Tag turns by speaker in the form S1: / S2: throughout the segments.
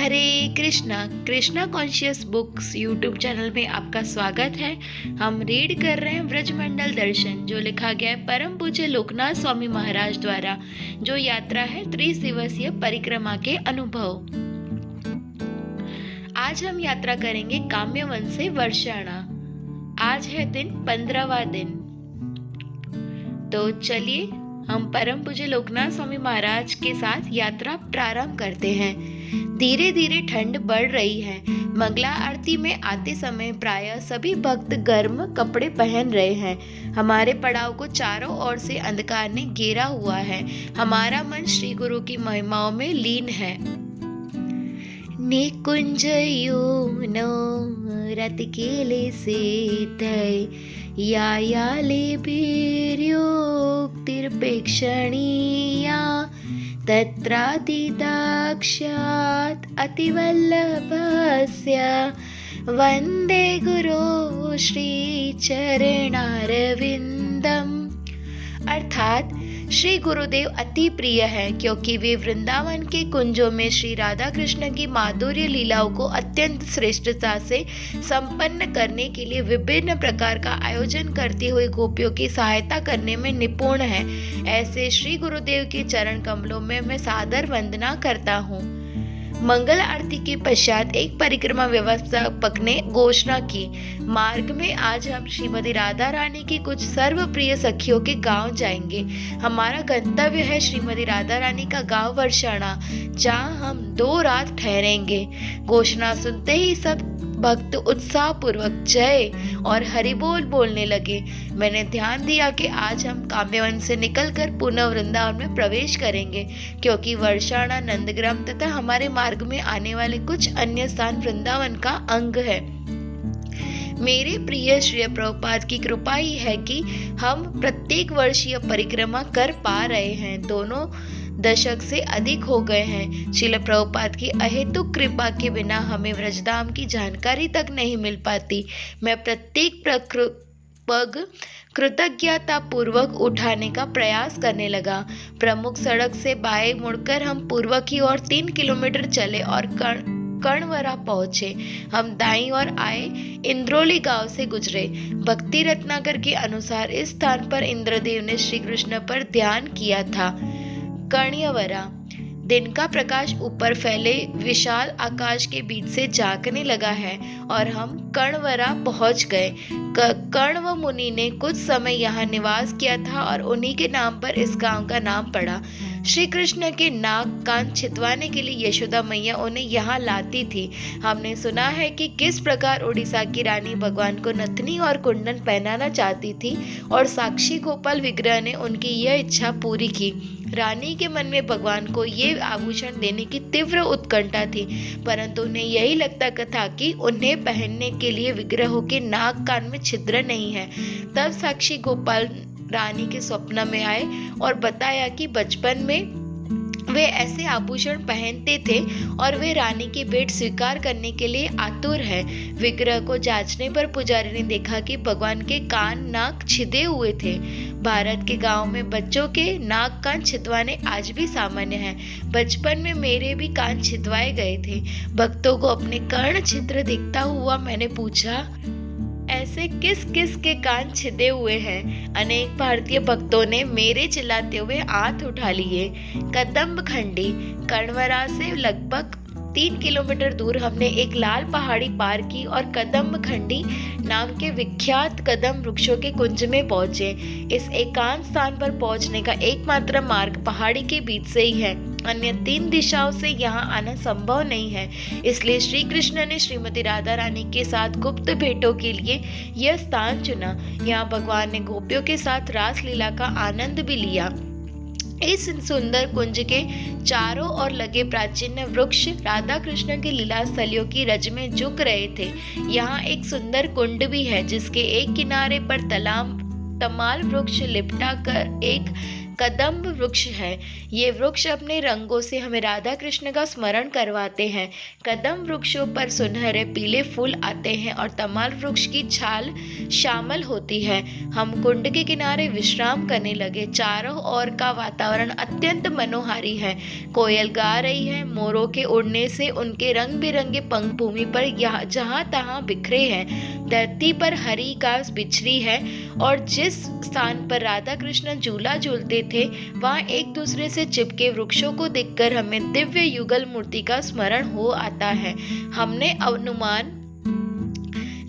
S1: हरे Krishna Krishna conscious books YouTube channel में आपका स्वागत है। हम रीड कर रहे हैं ब्रजमंडल दर्शन, जो लिखा गया है परम पूज्य लोकनाथ स्वामी महाराज द्वारा, जो यात्रा है 30 दिवसीय परिक्रमा के अनुभव। आज हम यात्रा करेंगे काम्यवन से वर्षाणा। आज है दिन 15वां दिन। तो चलिए हम परम पूज्य लोकनाथ स्वामी महाराज के साथ यात्रा प्रारंभ करते हैं। धीरे धीरे ठंड बढ़ रही है। मंगला आरती में आते समय प्रायः सभी भक्त गर्म कपड़े पहन रहे हैं। हमारे पड़ाव को चारों ओर से अंधकार ने घेरा हुआ है। हमारा मन श्री गुरु की महिमाओं में लीन है। निकुंज नो रतिकेले से तय याले बीर्योक्तिर्पेक्षणीया तत्रातिदाक्ष्यात् अतिवल्लभस्य वन्दे गुरो श्रीचरणारविन्दम्। अर्थात श्री गुरुदेव अति प्रिय है, क्योंकि वे वृंदावन के कुंजों में श्री राधा कृष्ण की माधुर्य लीलाओं को अत्यंत श्रेष्ठता से संपन्न करने के लिए विभिन्न प्रकार का आयोजन करती हुई गोपियों की सहायता करने में निपुण है। ऐसे श्री गुरुदेव के चरण कमलों में मैं सादर वंदना करता हूँ। मंगल आरती के पश्चात एक परिक्रमा व्यवस्थापक ने घोषणा की, मार्ग में आज हम श्रीमती राधा रानी की कुछ सर्वप्रिय सखियों के गांव जाएंगे। हमारा गंतव्य है श्रीमती राधा रानी का गांव वर्षाणा, जहां हम 2 रात ठहरेंगे। घोषणा सुनते ही सब भक्त उत्साह पूर्वक जय और हरि बोल बोलने लगे। मैंने ध्यान दिया कि आज हम काम्यवन से निकलकर पुनः वृंदावन में प्रवेश करेंगे, क्योंकि वर्षाणा, नंदग्राम तथा हमारे मार्ग में आने वाले कुछ अन्य स्थान वृंदावन का अंग है। मेरे प्रिय श्री प्रभुपाद की कृपा ही है कि हम प्रत्येक वर्ष यह परिक्रमा कर पा रहे हैं। दोनों दशक से अधिक हो गए हैं। श्रील प्रभुपाद की अहेतुक कृपा के बिना हमें व्रजधाम की जानकारी तक नहीं मिल पाती। मैं प्रत्येक पग कृतज्ञता पूर्वक उठाने का प्रयास करने लगा। प्रमुख सड़क से बाएं मुड़कर हम पूर्व की ओर 3 किलोमीटर चले और कर्णवरा पहुंचे। हम दाईं ओर आए, इंद्रोली गांव से गुजरे। भक्ति रत्नाकर के अनुसार इस स्थान पर इंद्रदेव ने श्री कृष्ण पर ध्यान किया था। कर्ण्यवरा। दिन का प्रकाश ऊपर फैले विशाल आकाश के बीच से झांकने लगा है और हम कर्णवरा पहुंच गए। कण्व मुनि ने कुछ समय यहाँ निवास किया था और उन्हीं के नाम पर इस गांव का नाम पड़ा। श्री कृष्ण के नाक कान छिदवाने के लिए यशोदा मैया उन्हें यहाँ लाती थी। हमने सुना है कि किस प्रकार उड़ीसा की रानी भगवान को नथनी और कुंडन पहनाना चाहती थी और साक्षी गोपाल विग्रह ने उनकी यह इच्छा पूरी की। रानी के मन में भगवान को ये आभूषण देने की तीव्र उत्कंठा थी, परंतु उन्हें यही लगता था कि उन्हें पहनने के लिए विग्रहों के नाक कान में छिद्र नहीं है। तब साक्षी गोपाल रानी के स्वप्न में आए और बताया कि बचपन में वे ऐसे आभूषण पहनते थे और वे रानी की भेंट स्वीकार करने के लिए आतुर है। विग्रह को जांचने पर पुजारी ने देखा कि भगवान के कान नाक छिदे हुए थे। भारत के गांव में बच्चों के नाक कान छिदवाने आज भी सामान्य हैं। बचपन में मेरे भी कान छिदवाए गए थे। भक्तों को अपने कर्ण छिद्र दिखता हुआ मैंने पूछा, ऐसे किस किस के कान छिदे हुए हैं? अनेक भारतीय भक्तों ने मेरे चिल्लाते हुए हाथ उठा लिए। कदम्ब खंडी। कर्णवरा से लगभग 3 किलोमीटर दूर हमने एक लाल पहाड़ी पार की और कदम्ब खंडी नाम के विख्यात कदम वृक्षों के कुंज में पहुंचे। इस एकांत स्थान पर पहुंचने का एकमात्र मार्ग पहाड़ी के बीच से ही है। अन्य 3 दिशाओं से यहाँ आना संभव नहीं है। इसलिए श्री कृष्ण ने श्रीमती राधा रानी के साथ गुप्त भेंटों के लिए यह स्थान चुना। यहाँ भगवान ने गोपियों के साथ रास लीला का आनंद भी लिया। इस सुंदर कुंज के चारों ओर लगे प्राचीन वृक्ष राधा कृष्ण की लीला स्थलियों की रज में झुक रहे थे। यहाँ एक सुंदर कुंड भी है, जिसके एक किनारे पर तमाल वृक्ष लिपटा कर एक कदम्ब वृक्ष है। ये वृक्ष अपने रंगों से हमें राधा कृष्ण का स्मरण करवाते हैं। कदम्ब वृक्षों पर सुनहरे पीले फूल आते हैं और तमाल वृक्ष की छाल शामिल होती है। हम कुंड के किनारे विश्राम करने लगे। चारों ओर का वातावरण अत्यंत मनोहारी है। कोयल गा रही है। मोरों के उड़ने से उनके रंग बिरंगे पंख भूमि पर जहां तहां बिखरे हैं। धरती पर हरी घास बिछरी है और जिस स्थान पर राधा कृष्ण झूला झूलते थे वहां एक दूसरे से चिपके वृक्षों को देखकर हमें दिव्य युगल मूर्ति का स्मरण हो आता है। हमने अनुमान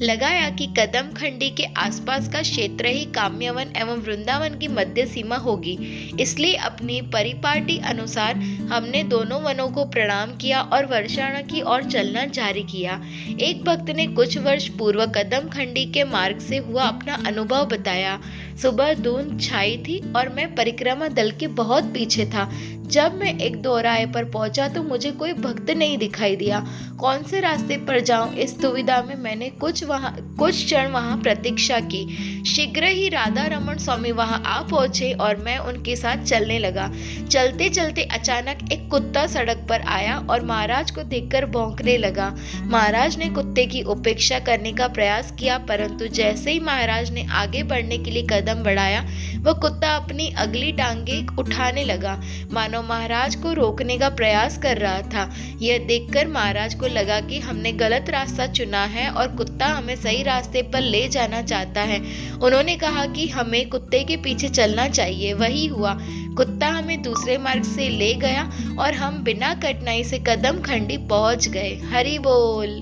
S1: लगाया कि कदम खंडी के आसपास का क्षेत्र ही काम्यवन एवं वृंदावन की मध्य सीमा होगी। इसलिए अपनी परिपाटी अनुसार हमने दोनों वनों को प्रणाम किया और वर्षाणा की ओर चलना जारी किया। एक भक्त ने कुछ वर्ष पूर्व कदम खंडी के मार्ग से हुआ अपना अनुभव बताया। सुबह धुंध छाई थी और मैं परिक्रमा दल के बहुत पीछे था। जब मैं एक दोराहे पर पहुंचा तो मुझे कोई भक्त नहीं दिखाई दिया। कौन से रास्ते पर जाऊं, इस दुविधा में मैंने कुछ क्षण वहां प्रतीक्षा की। शीघ्र ही राधा रमन स्वामी वहां आ पहुंचे और मैं उनके साथ चलने लगा। चलते चलते अचानक एक कुत्ता सड़क पर आया और महाराज को देखकर भौंकने लगा। महाराज ने कुत्ते की उपेक्षा करने का प्रयास किया, परंतु जैसे ही महाराज ने आगे बढ़ने के लिए कदम बढ़ाया वह कुत्ता अपनी अगली टांगे उठाने लगा, मानो महाराज को रोकने का प्रयास कर रहा था। यह देखकर महाराज को लगा कि हमने गलत रास्ता चुना है और कुत्ता हमें सही रास्ते पर ले जाना चाहता है। उन्होंने कहा कि हमें कुत्ते के पीछे चलना चाहिए। वही हुआ। कुत्ता हमें दूसरे मार्ग से ले गया और हम बिना कठिनाई से कदम खंडी पहुंच गए। हरि बोल।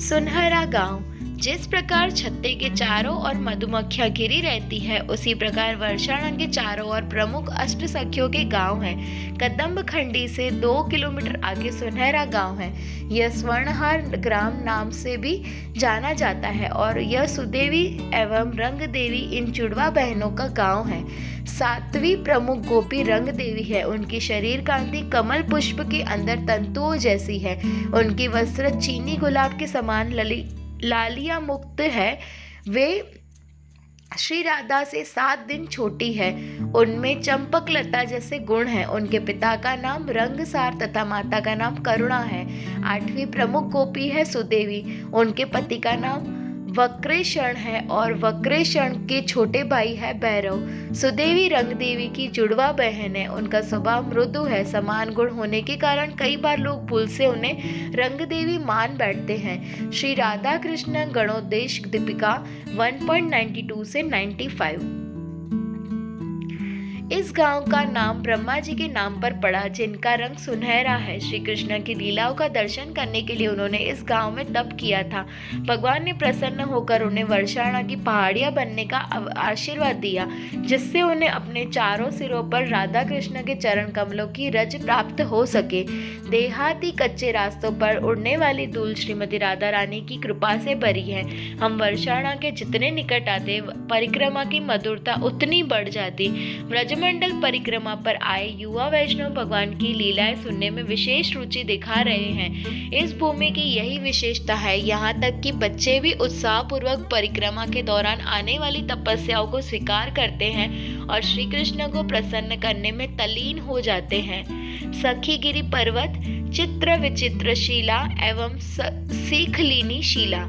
S1: सुनहरा गांव। जिस प्रकार छत्ते के चारों ओर मधुमक्खियां घिरी रहती है, उसी प्रकार वर्षाणा के चारों ओर प्रमुख अष्ट सखियों के गांव हैं। कदम्ब खंडी से 2 किलोमीटर आगे सुनहरा गांव है। यह स्वर्णहार ग्राम नाम से भी जाना जाता है और यह सुदेवी एवं रंग देवी इन जुड़वा बहनों का गांव है। 7वीं प्रमुख गोपी रंग देवी है। उनकी शरीर कांति कमल पुष्प के अंदर तंतुओं जैसी है। उनकी वस्त्र चीनी गुलाब के समान लालिया मुक्त है। वे श्री राधा से 7 दिन छोटी है। उनमें चंपक लता जैसे गुण है। उनके पिता का नाम रंगसार तथा माता का नाम करुणा है। 8वीं प्रमुख गोपी है सुदेवी। उनके पति का नाम वक्रेशण है और वक्रेशण के छोटे भाई है भैरव। सुदेवी रंग देवी की जुड़वा बहन है। उनका स्वभाव मृदु है। समान गुण होने के कारण कई बार लोग भूल से उन्हें रंग देवी मान बैठते हैं। श्री राधा कृष्ण गणोदेश दीपिका 1.92 से 95। इस गांव का नाम ब्रह्मा जी के नाम पर पड़ा, जिनका रंग सुनहरा है। श्री कृष्ण की लीलाओं का दर्शन करने के लिए उन्होंने इस गांव में तप किया था। भगवान ने प्रसन्न होकर उन्हें वर्षाणा की पहाड़ियां बनने का आशीर्वाद दिया, जिससे उन्हें अपने चारों सिरों पर राधा कृष्ण के चरण कमलों की रज प्राप्त हो सके। देहाती कच्चे रास्तों पर उड़ने वाली धूल श्रीमती राधा रानी की कृपा से भरी है। हम वर्षाणा के जितने निकट आते परिक्रमा की मधुरता उतनी बढ़ जाती। ब्रजमंडल परिक्रमा पर आए युवा वैष्णव भगवान की लीलाएं सुनने में विशेष रुचि दिखा रहे हैं। इस भूमि की यही विशेषता है। यहाँ तक कि बच्चे भी उत्साहपूर्वक परिक्रमा के दौरान आने वाली तपस्याओं को स्वीकार करते हैं और श्री कृष्ण को प्रसन्न करने में तल्लीन हो जाते हैं। सखीगिरी पर्वत, चित्र विचित्र शिला एवं सीखलीनी शिला।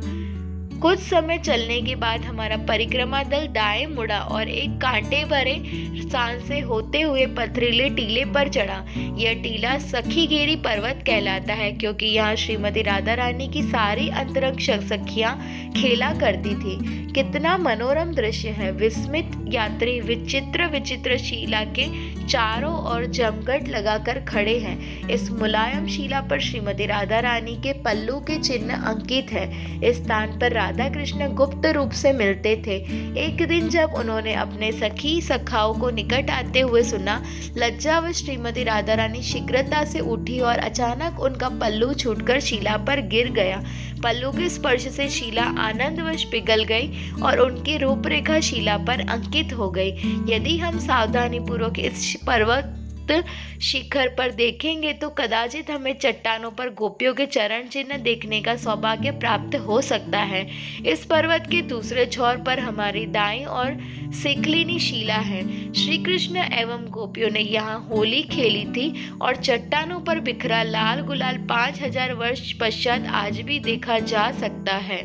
S1: कुछ समय चलने के बाद हमारा परिक्रमा दल दाएं मुड़ा और एक कांटे भरे स्थान से होते हुए पथरीले टीले पर चढ़ा। यह टीला सखीगिरी पर्वत कहलाता है, क्योंकि यहाँ श्रीमती राधा रानी की सारी अंतरंग सखियां खेला करती थी। कितना मनोरम दृश्य है। विस्मित यात्री विचित्र विचित्र शिला के चारों ओर जमघट लगाकर खड़े हैं। इस मुलायम शिला पर श्रीमती राधा रानी के पल्लू के चिन्ह अंकित है। इस स्थान पर राधा कृष्ण गुप्त रूप से मिलते थे। एक दिन जब उन्होंने अपने सखी सखाओं को निकट आते हुए सुना, लज्जावश श्रीमती राधा रानी शीघ्रता से उठी और अचानक उनका पल्लू छूटकर शिला पर गिर गया। पल्लू के स्पर्श से शिला आनंदवश पिघल गई और उनकी रूपरेखा शिला पर अंकित हो गई। यदि हम सावधानी पूर्वक इस पर्वत उक्त शिखर पर देखेंगे तो कदाचित हमें चट्टानों पर गोपियों के चरण चिन्ह देखने का सौभाग्य प्राप्त हो सकता है। इस पर्वत के दूसरे छोर पर हमारी दाईं ओर सेकलिनी शिला है। श्री कृष्ण एवं गोपियों ने यहाँ होली खेली थी और चट्टानों पर बिखरा लाल गुलाल 5000 वर्ष पश्चात आज भी देखा जा सकता है।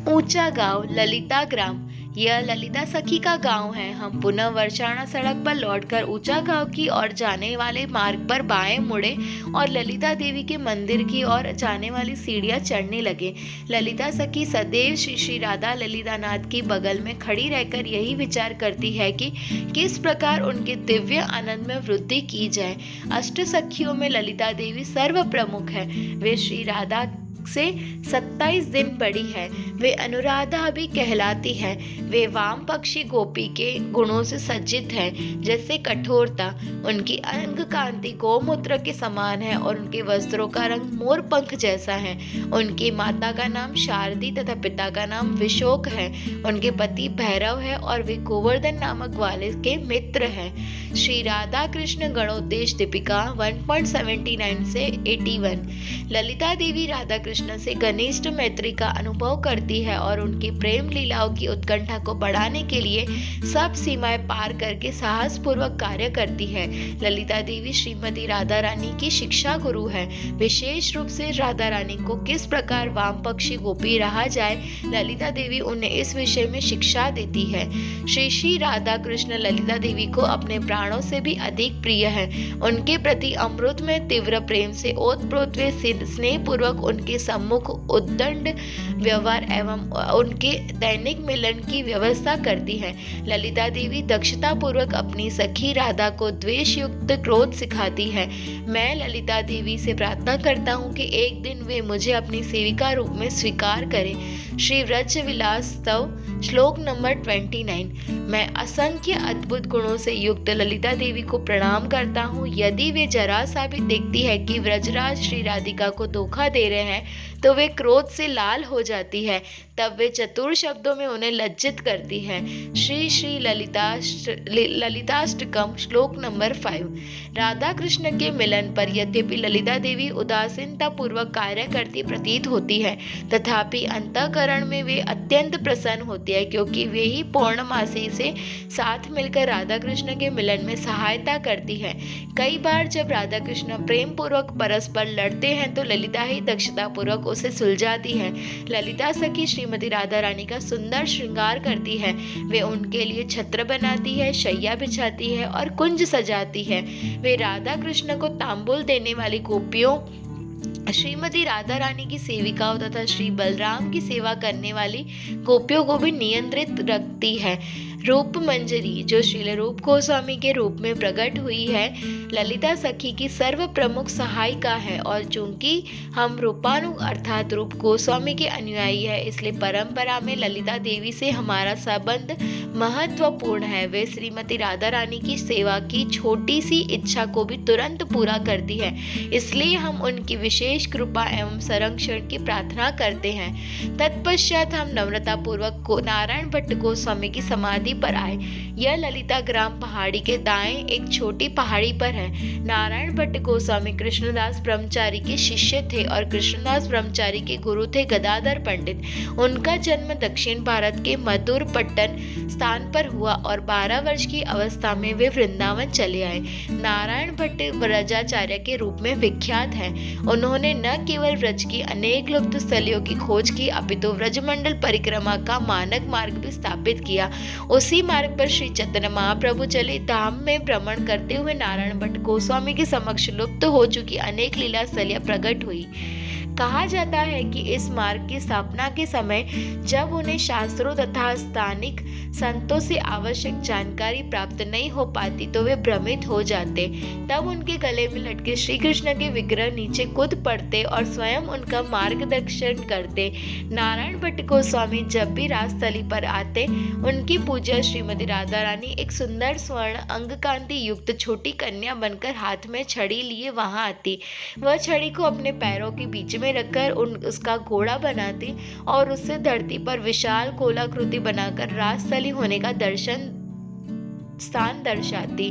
S1: ऊंचा गांव ललिता ग्राम, यह ललिता सखी का गांव है। हम पुनः वर्षाणा सड़क पर लौटकर ऊंचा गांव की ओर जाने वाले मार्ग पर बाएं मुड़े और ललिता देवी के मंदिर की ओर जाने वाली सीढ़ियां चढ़ने लगे। ललिता सखी सदैव श्री श्री राधा ललितानाथ की बगल में खड़ी रहकर यही विचार करती है कि किस प्रकार उनके दिव्य आनंद में वृद्धि की जाए। अष्ट सखियों में ललिता देवी सर्व प्रमुख है। वे श्री राधा से 27 दिन बड़ी है। वे अनुराधा भी कहलाती है। वे वाम पक्षी गोपी के गुणों से सज्जित है, जैसे कठोरता। उनकी अंग कांति गोमूत्र के समान है और उनके वस्त्रों का रंग मोर पंख जैसा है। उनकी माता का नाम शारदी तथा पिता का नाम विशोक है। उनके पति भैरव है और वे गोवर्धन नामक ग्वाले के मित्र हैं। श्री राधा कृष्ण गणोद्देश दीपिका 1.79 से 81। ललिता देवी राधा कृष्ण से घनिष्ठ मैत्री का अनुभव करती है और उनकी प्रेम लीलाओं की उत्कंठा को बढ़ाने के लिए सब सीमाएं पार करके साहस पूर्वक कार्य करती है। ललिता देवी श्रीमती राधा रानी की शिक्षा गुरु है। विशेष रूप से राधा रानी को किस प्रकार वाम पक्षी गोपी रहा जाए, ललिता देवी उन्हें इस विषय में शिक्षा देती है। श्री श्री राधा कृष्ण ललिता देवी को अपने प्राणों से भी अधिक प्रिय है। उनके प्रति अमृत में तीव्र प्रेम से ओतप्रोत वे स्नेह पूर्वक उनके सम्मुख उद्दंड व्यवहार एवं उनके दैनिक मिलन की व्यवस्था करती है। ललिता देवी दक्षता पूर्वक अपनी सखी राधा को द्वेष युक्त क्रोध सिखाती है। मैं ललिता देवी से प्रार्थना करता हूँ कि एक दिन वे मुझे अपनी सेविका रूप में स्वीकार करें। श्री व्रज विलास स्तव श्लोक नंबर 29। मैं असंख्य अद्भुत गुणों से युक्त ललिता देवी को प्रणाम करता हूँ। यदि वे जरा सा भी देखती है कि व्रजराज श्री राधिका को धोखा दे रहे हैं तो वे क्रोध से लाल हो जाती है। तब वे चतुर शब्दों में उन्हें लज्जित करती है। श्री श्री ललिताष्टकम श्लोक नंबर 5। राधा कृष्ण के मिलन पर यद्यपि ललिता देवी उदासीनता पूर्वक कार्य करती प्रतीत होती है, तथापि अंतःकरण में वे अत्यंत प्रसन्न होती है, क्योंकि वे ही पूर्णमासी से साथ मिलकर राधा कृष्ण के मिलन में सहायता करती है। कई बार जब राधा कृष्ण प्रेम पूर्वक परस्पर लड़ते हैं तो ललिता ही दक्षता पूर्वक उसे सुलझाती है। ललिता सखी श्रीमती राधा रानी का सुंदर श्रृंगार करती है। वे उनके लिए छत्र बनाती है, शैया बिछाती है और कुंज सजाती है। वे राधा कृष्ण को तांबूल देने वाली गोपियों, श्रीमती राधा रानी की सेविकाओं तथा श्री बलराम की सेवा करने वाली गोपियों को भी नियंत्रित रखती है। रूप मंजरी, जो श्रील रूप गोस्वामी के रूप में प्रकट हुई है, ललिता सखी की सर्व प्रमुख सहायिका है और चूंकि हम रूपानु अर्थात रूप गोस्वामी के अनुयायी है, इसलिए परंपरा में ललिता देवी से हमारा संबंध महत्वपूर्ण है। वे श्रीमती राधा रानी की सेवा की छोटी सी इच्छा को भी तुरंत पूरा करती है, इसलिए हम उनकी विशेष कृपा एवं संरक्षण की प्रार्थना करते हैं। तत्पश्चात हम नम्रता पूर्वक नारायण भट्ट गोस्वामी की समाधि पर आए। यह ललिता ग्राम पहाड़ी के दाएं एक छोटी पहाड़ी पर है। नारायण भट्ट गोस्वामी कृष्णदास ब्रह्मचारी के शिष्य थे और कृष्णदास ब्रह्मचारी के गुरु थे गदाधर पंडित। उनका जन्म दक्षिण भारत के मधुरपट्टन स्थान पर हुआ और 12 वर्ष की अवस्था में वे वृंदावन चले आए। नारायण भट्ट व्रजाचार्य के रूप में विख्यात है। उन्होंने न केवल व्रज की अनेक लुप्त स्थलियों की खोज की, अपितु व्रजमंडल परिक्रमा का मानक मार्ग भी स्थापित किया। उसी मार्ग पर श्री चैतन्य महाप्रभु चले धाम में भ्रमण करते हुए नारायण भट्ट गोस्वामी के समक्ष लुप्त हो चुकी अनेक लीला स्थलियां प्रकट हुई। कहा जाता है कि इस मार्ग की स्थापना के समय जब उन्हें शास्त्रों तथा स्थानिक संतों से आवश्यक जानकारी प्राप्त नहीं हो पाती तो वे भ्रमित हो जाते। तब उनके गले में लटके श्री कृष्ण के विग्रह नीचे कूद पड़ते और स्वयं उनका मार्गदर्शन करते। नारायण भट्ट गोस्वामी जब भी राजस्थली पर आते, उनकी पूजा श्रीमती राधा रानी एक सुंदर स्वर्ण अंगकांति युक्त छोटी कन्या बनकर हाथ में छड़ी लिए वहां आती। वह छड़ी को अपने पैरों के बीच में रखकर उसका घोड़ा बनाती और उससे धरती पर विशाल गोलाकृति बनाकर राजस्थली होने का दर्शन स्थान दर्शाती।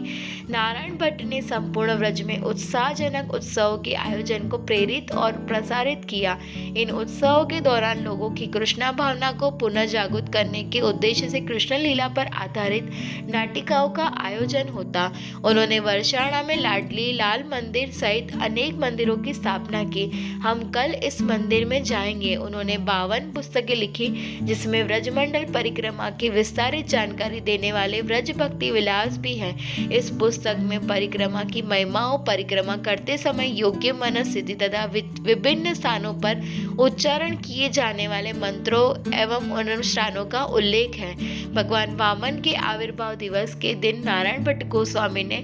S1: नारायण भट्ट ने संपूर्ण व्रज में उत्साहजनक उत्सवों के आयोजन को प्रेरित और प्रसारित किया। इन उत्सवों के दौरान लोगों की कृष्णा भावना को पुनः जागृत करने के उद्देश्य से कृष्ण लीला पर आधारित नाटिकाओं का आयोजन होता। उन्होंने वर्षाणा में लाडली लाल मंदिर सहित अनेक मंदिरों की स्थापना की। हम कल इस मंदिर में जाएंगे। उन्होंने 52 पुस्तकें लिखी, जिसमें व्रजमंडल परिक्रमा की विस्तारित जानकारी देने वाले व्रज भक्ति विलास भी हैं। इस पुस्तक में परिक्रमा की महिमाओं, परिक्रमा करते समय योग्य मन स्थिति तथा विभिन्न स्थानों पर उच्चारण किए जाने वाले मंत्रों एवं अनुष्ठानों का उल्लेख है। भगवान वामन के आविर्भाव दिवस के दिन नारायण भट्ट गोस्वामी ने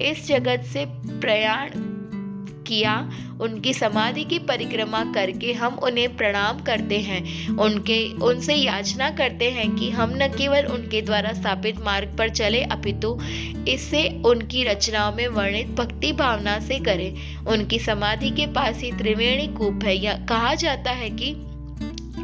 S1: इस जगत से प्रयाण किया। उनकी समाधि की परिक्रमा करके हम उन्हें प्रणाम करते हैं, उनसे याचना करते हैं कि हम न केवल उनके द्वारा स्थापित मार्ग पर चले, अपितु इसे उनकी रचनाओं में वर्णित भक्ति भावना से करें। उनकी समाधि के पास ही त्रिवेणी कूप है। यह कहा जाता है कि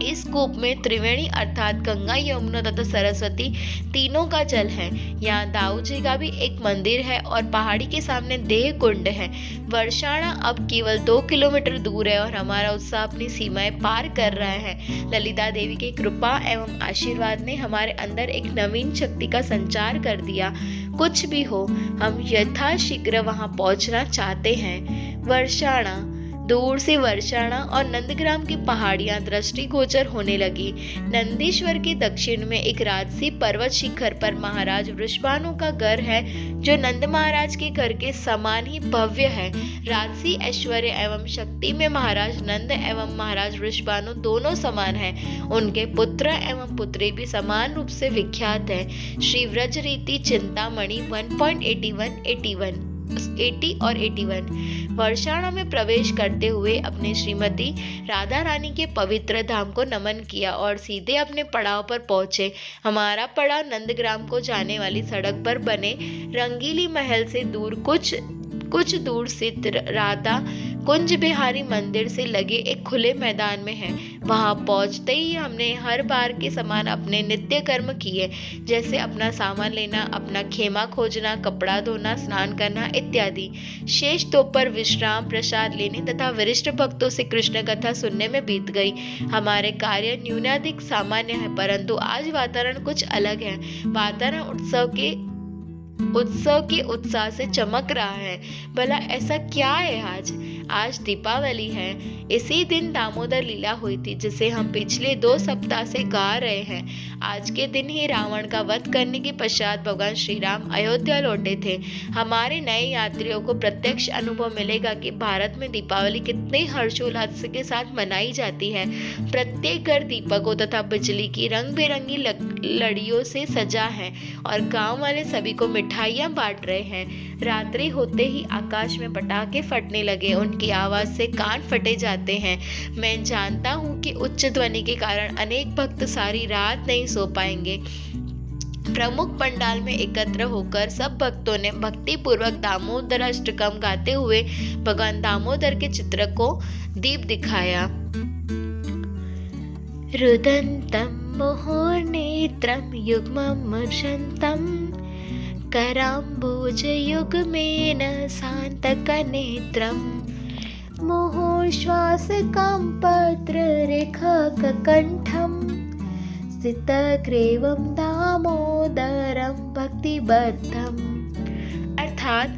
S1: इस कूप में त्रिवेणी अर्थात गंगा, यमुना तथा सरस्वती तीनों का जल है। यहाँ दाऊ जी का भी एक मंदिर है और पहाड़ी के सामने देह कुंड है। वर्षाणा अब केवल 2 किलोमीटर दूर है और हमारा उत्साह अपनी सीमाएं पार कर रहा है। ललिता देवी की कृपा एवं आशीर्वाद ने हमारे अंदर एक नवीन शक्ति का संचार कर दिया। कुछ भी हो, हम यथाशीघ्र वहां पहुंचना चाहते हैं। वर्षाणा, दूर से वर्षाणा और नंदग्राम की पहाड़ियां दृष्टिगोचर होने लगी। नंदीश्वर के दक्षिण में एक राजसी पर्वत शिखर पर महाराज वृषभानु का घर है, जो नंद महाराज के घर के समान ही भव्य है। राजसी ऐश्वर्य एवं शक्ति में महाराज नंद एवं महाराज वृषभानु दोनों समान हैं। उनके पुत्र एवं पुत्री भी समान रूप से विख्यात है। श्री व्रज रीति चिंतामणि 80 और 81। वर्षाणा में प्रवेश करते हुए अपने श्रीमती राधा रानी के पवित्र धाम को नमन किया और सीधे अपने पड़ाव पर पहुंचे। हमारा पड़ाव नंदग्राम को जाने वाली सड़क पर बने रंगीली महल से दूर कुछ दूर स्थित राधा कुंज बिहारी मंदिर से लगे एक खुले मैदान में है। वहां पहुंचते ही हमने हर बार के समान अपने नित्य कर्म किए, जैसे अपना सामान लेना, अपना खेमा खोजना, कपड़ा धोना, स्नान करना इत्यादि। शेष दोपहर विश्राम, प्रसाद लेने तथा वरिष्ठ भक्तों से कृष्ण कथा सुनने में बीत गई। हमारे कार्य न्यूनाधिक सामान्य है, परंतु आज वातावरण कुछ अलग है। वातावरण उत्सव के उत्साह से चमक रहा है। भला ऐसा क्या है आज दीपावली है। इसी दिन दामोदर लीला हुई थी, जिसे हम पिछले 2 सप्ताह से गा रहे हैं। आज के दिन ही रावण का वध करने के पश्चात भगवान श्री राम अयोध्या लौटे थे। हमारे नए यात्रियों को प्रत्यक्ष अनुभव मिलेगा कि भारत में दीपावली कितने हर्षोल्लास के साथ मनाई जाती है। प्रत्येक घर दीपकों तथा बिजली की रंग बिरंगी लड़ियों से सजा है और गांव वाले सभी को मिठाइयां बांट रहे हैं। रात्रि होते ही आकाश में पटाखे फटने लगे। उनकी आवाज से कान फटे जाते हैं। मैं जानता हूँ कि उच्च ध्वनि के कारण अनेक भक्त सारी रात नहीं सो पाएंगे। प्रमुख पंडाल में एकत्र होकर सब भक्तों ने भक्ति पूर्वक दामोदर अष्टकम गाते हुए भगवान दामोदर के चित्र को दीप दिखाया। रुदन्तं मुहुर्नेत्रं युग्ममर्शन्तं कराम्बुजयुग्मेन शान्तकनेत्रं मुहुर्श्वासकम्पत्ररेखककण्ठं स्थितग्रीवं दामोदरं भक्तिबद्धम्। अर्थात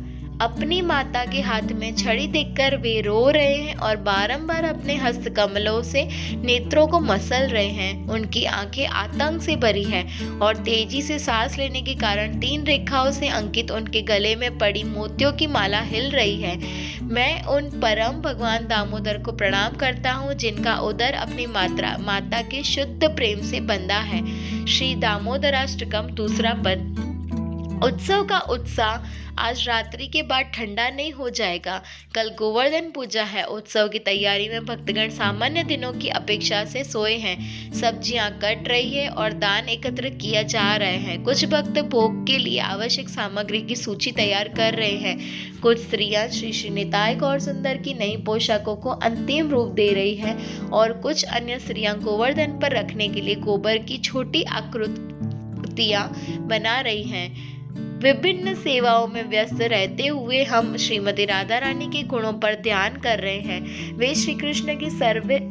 S1: अपनी माता के हाथ में छड़ी देखकर वे रो रहे हैं और बारंबार अपने हस्त कमलों से नेत्रों को मसल रहे हैं। उनकी आंखें आतंक से भरी है और तेजी से सांस लेने के कारण 3 रेखाओं से अंकित उनके गले में पड़ी मोतियों की माला हिल रही है। मैं उन परम भगवान दामोदर को प्रणाम करता हूँ, जिनका उदर अपनी माता के शुद्ध प्रेम से बंधा है। श्री दामोदराष्टकम दूसरा पद। उत्सव का उत्साह आज रात्रि के बाद ठंडा नहीं हो जाएगा। कल गोवर्धन पूजा है। उत्सव की तैयारी में भक्तगण सामान्य दिनों की अपेक्षा से सोए हैं। सब्जियां कट रही है और दान एकत्र किया जा रहे हैं। कुछ भक्त भोग के लिए आवश्यक सामग्री की सूची तैयार कर रहे हैं। कुछ स्त्रियां श्री श्री निताय गौर सुंदर की नई पोशाकों को अंतिम रूप दे रही है और कुछ अन्य स्त्रियां गोवर्धन पर रखने के लिए गोबर की छोटी आकृतियां बना रही हैं। विभिन्न सेवाओं में व्यस्त रहते हुए हम श्रीमती राधा रानी के गुणों पर ध्यान कर रहे हैं। वे श्री कृष्ण की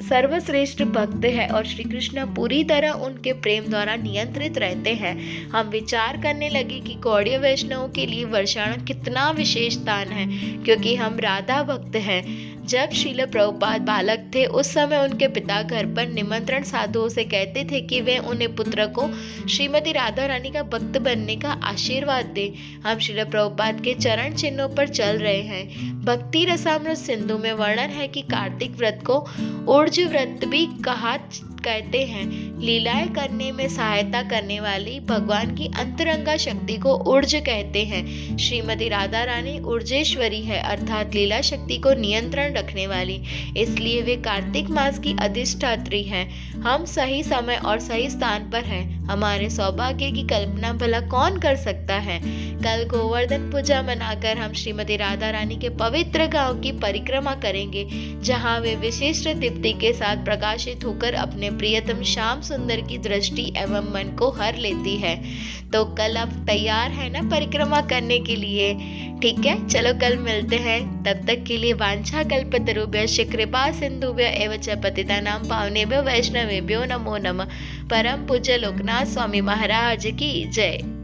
S1: सर्वश्रेष्ठ भक्त है और श्री कृष्ण पूरी तरह उनके प्रेम द्वारा नियंत्रित रहते हैं। हम विचार करने लगे कि गौड़ीय वैष्णवों के लिए वर्षाण कितना विशेष स्थान है, क्योंकि हम राधा भक्त हैं। जब श्रील प्रभुपाद बालक थे उस समय उनके पिता घर पर निमंत्रण साधुओं से कहते थे कि वे उन्हें पुत्र को श्रीमती राधा रानी का भक्त बनने का आशीर्वाद दें। हम श्रील प्रभुपाद के चरण चिन्हों पर चल रहे हैं। भक्ति रसामृत सिंधु में वर्णन है कि कार्तिक व्रत को ऊर्ज व्रत भी कहते हैं। लीलाएं करने में सहायता करने वाली भगवान की अंतरंगा शक्ति को ऊर्ज कहते हैं। श्रीमती राधा रानी ऊर्जेश्वरी है, अर्थात लीला शक्ति को नियंत्रण रखने वाली, इसलिए वे कार्तिक मास की अधिष्ठात्री हैं। हम सही समय और सही स्थान पर हैं। हमारे सौभाग्य की कल्पना भला कौन कर सकता है। कल गोवर्धन पूजा मनाकर हम श्रीमती राधा रानी के पवित्र गांव की परिक्रमा करेंगे, जहां वे विशिष्ट दीप्ति के साथ प्रकाशित होकर अपने प्रियतम श्याम सुंदर की दृष्टि एवं मन को हर लेती है। तो कल आप तैयार है ना परिक्रमा करने के लिए? ठीक है, चलो कल मिलते हैं। तब तक के लिए वांछा कल्पतरुभ्यश्च कृपा सिंधुभ्य एव च पतितानां पावनेभ्यो वैष्णवेभ्यो नमो नमः। परम पूज्य लोकनाथ स्वामी महाराज की जय।